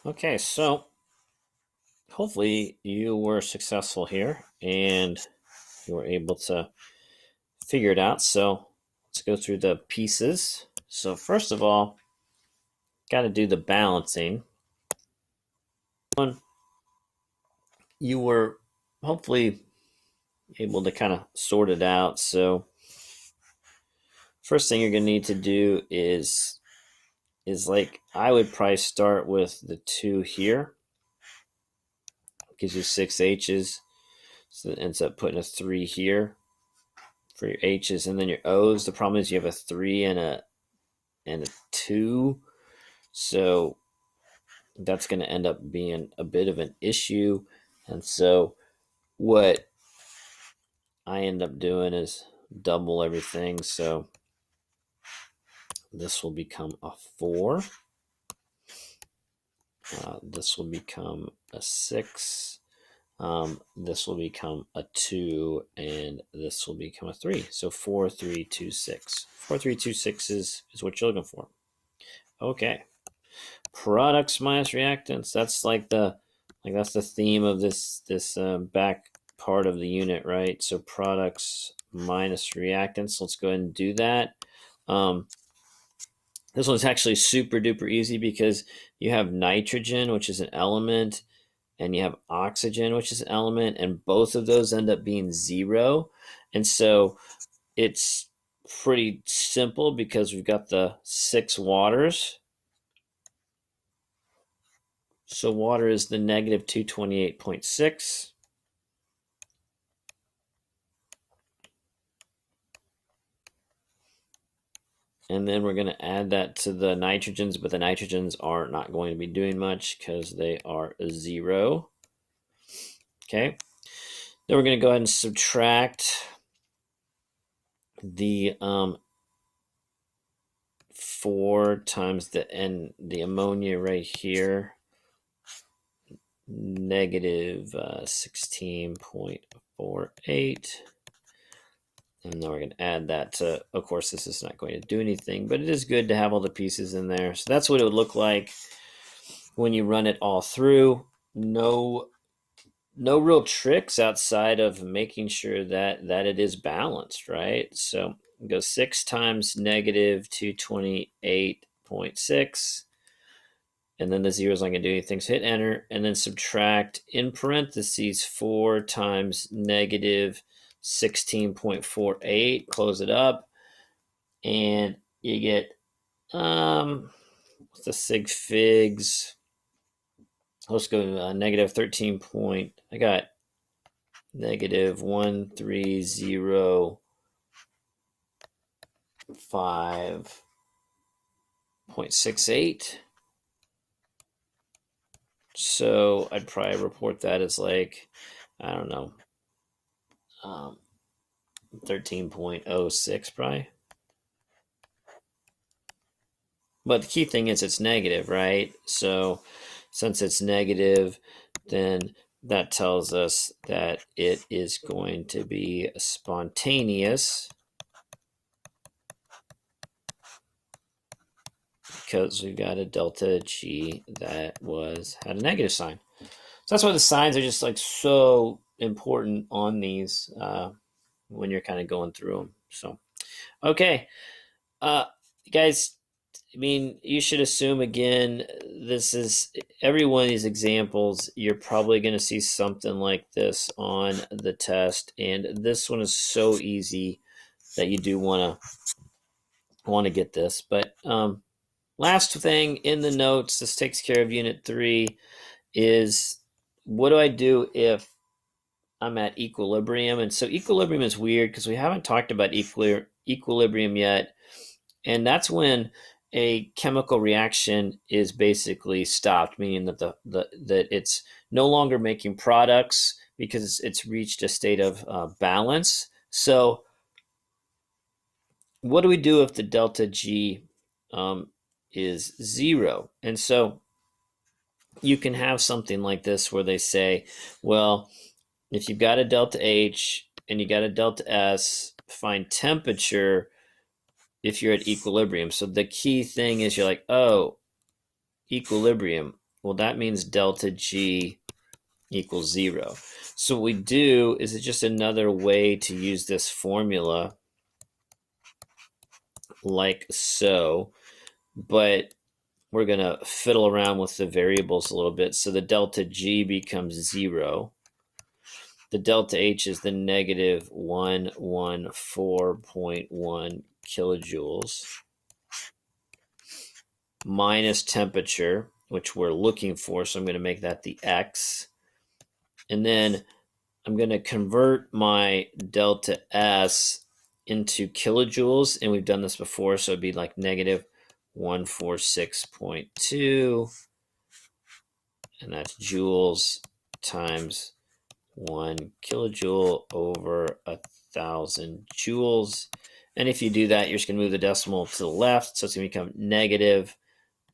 Okay, so hopefully you were successful here and you were able to figure it out. So let's go through the pieces. So, first of all, got to do the balancing. You were hopefully able to kind of sort it out. So, first thing you're going to need to do is like I would probably start with the 2 here. Gives you 6 H's. So it ends up putting a 3 here for your H's, and then your O's. The problem is you have a 3 and a 2. So that's going to end up being a bit of an issue. And so what I end up doing is double everything. So this will become a 4. This will become a 6. This will become a 2, and this will become a 3. So 4, 3, 2, 6. 4, 3, 2, 6 is what you're looking for. Okay. Products minus reactants. That's the theme of this back part of the unit, right? So products minus reactants. Let's go ahead and do that. This one's actually super duper easy because you have nitrogen, which is an element, and you have oxygen, which is an element, and both of those end up being 0. And so it's pretty simple because we've got the 6 waters. So water is the negative 228.6. And then we're going to add that to the nitrogens, but the nitrogens are not going to be doing much because they are 0. Okay. Then we're going to go ahead and subtract the 4 times the ammonia right here, negative 16.48. And then we're going to add that to, of course, this is not going to do anything, but it is good to have all the pieces in there. So that's what it would look like when you run it all through. No real tricks outside of making sure that it is balanced, right? So go 6 times negative 228.6. And then the zeros aren't going to do anything. So hit enter and then subtract in parentheses 4 times negative 16.48. Close it up. And you get, what's the sig figs? Let's go negative 13 point. I got negative 1305.68. So I'd probably report that as like, I don't know, 13.06 probably. But the key thing is it's negative, right? So since it's negative, then that tells us that it is going to be spontaneous because we've got a delta G that had a negative sign. So that's why the signs are just like so important on these when you're kind of going through them. So, okay, guys. I mean, you should assume again, this is every one of these examples, you're probably going to see something like this on the test. And this one is so easy that you do want to get this. But last thing in the notes, this takes care of unit 3, is what do I do if I'm at equilibrium? And so equilibrium is weird because we haven't talked about equilibrium yet. And that's when a chemical reaction is basically stopped, meaning that that it's no longer making products because it's reached a state of balance. So, what do we do if the delta G is 0? And so you can have something like this where they say, well, if you've got a delta H and you got a delta S, find temperature if you're at equilibrium. So the key thing is you're like, oh, equilibrium. well, that means delta G equals 0. So what we do is it's just another way to use this formula like so, but we're going to fiddle around with the variables a little bit. So the delta G becomes 0. The delta H is the negative 114.1 kilojoules minus temperature, which we're looking for. So I'm going to make that the X. And then I'm going to convert my delta S into kilojoules. And we've done this before. So it'd be like negative 146.2. And that's joules times 1 kilojoule over 1,000 joules. And if you do that, you're just going to move the decimal to the left. So it's going to become negative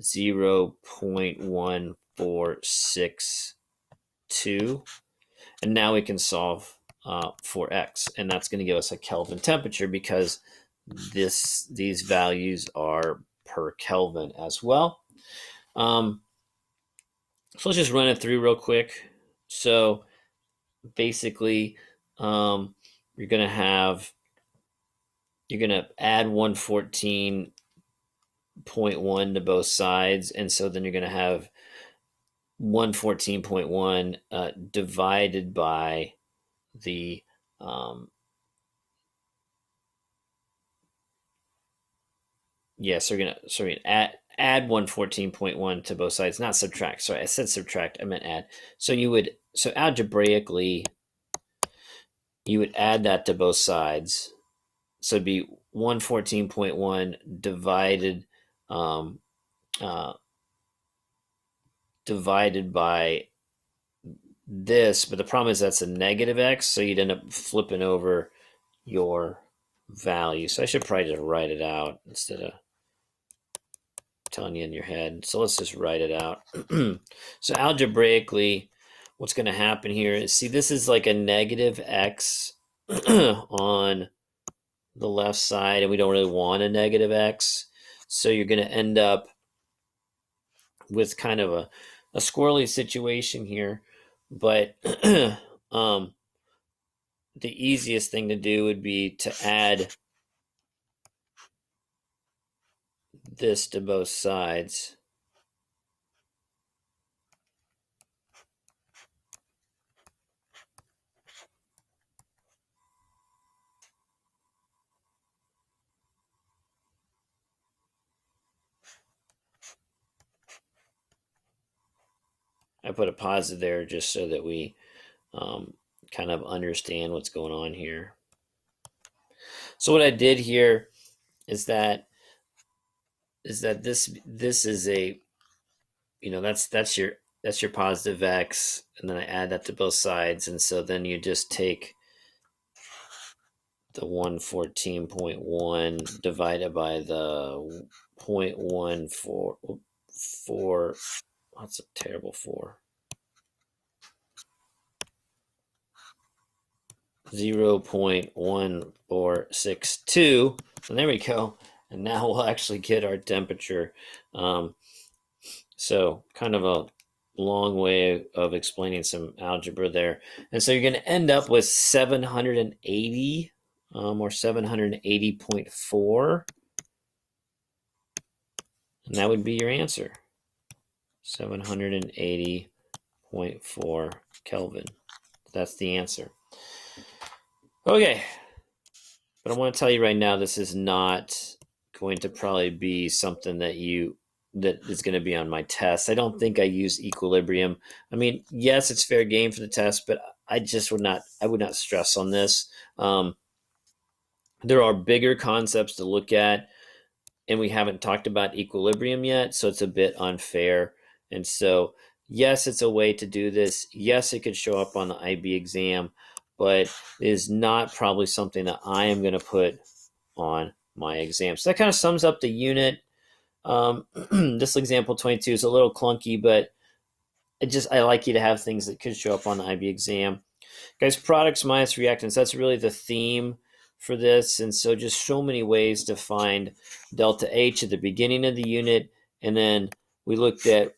0.1462. And now we can solve for X. And that's going to give us a Kelvin temperature because these values are per Kelvin as well. So let's just run it through real quick. So basically, you're going to add 114.1 to both sides. And so then you're going to have 114.1 divided by the so we're gonna add 114.1 to both sides, not subtract. Sorry, I said subtract, I meant add. So algebraically you would add that to both sides. So it'd be 114.1 divided by this, but the problem is that's a negative X, so you'd end up flipping over your value. So I should probably just write it out instead of telling you in your head. So let's just write it out. So algebraically, what's going to happen here is, see, this is like a negative X on the left side, and we don't really want a negative X. So you're going to end up with kind of a squirrely situation here. But the easiest thing to do would be to add this to both sides. I put a positive there just so that we kind of understand what's going on here. So what I did here is that this is a, that's your positive X, and then I add that to both sides, and so then you just take the 114.1 divided by the 0.14. That's a terrible 4. 0.1462. And there we go. And now we'll actually get our temperature. So kind of a long way of explaining some algebra there. And so you're going to end up with 780 or 780.4. And that would be your answer. 780.4 Kelvin. That's the answer. Okay. But I want to tell you right now, this is not going to probably be something that is going to be on my test. I don't think I use equilibrium. I mean, yes, it's fair game for the test, but I would not stress on this. There are bigger concepts to look at, and we haven't talked about equilibrium yet, so it's a bit unfair. And so, yes, it's a way to do this. Yes, it could show up on the IB exam, but it is not probably something that I am going to put on my exam. So that kind of sums up the unit. This example 22 is a little clunky, but I like you to have things that could show up on the IB exam. Guys, products minus reactants, that's really the theme for this. And so just so many ways to find delta H at the beginning of the unit. And then we looked at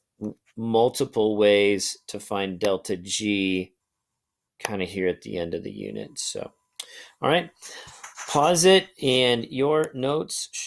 multiple ways to find delta G kind of here at the end of the unit. So, all right, pause it, and your notes should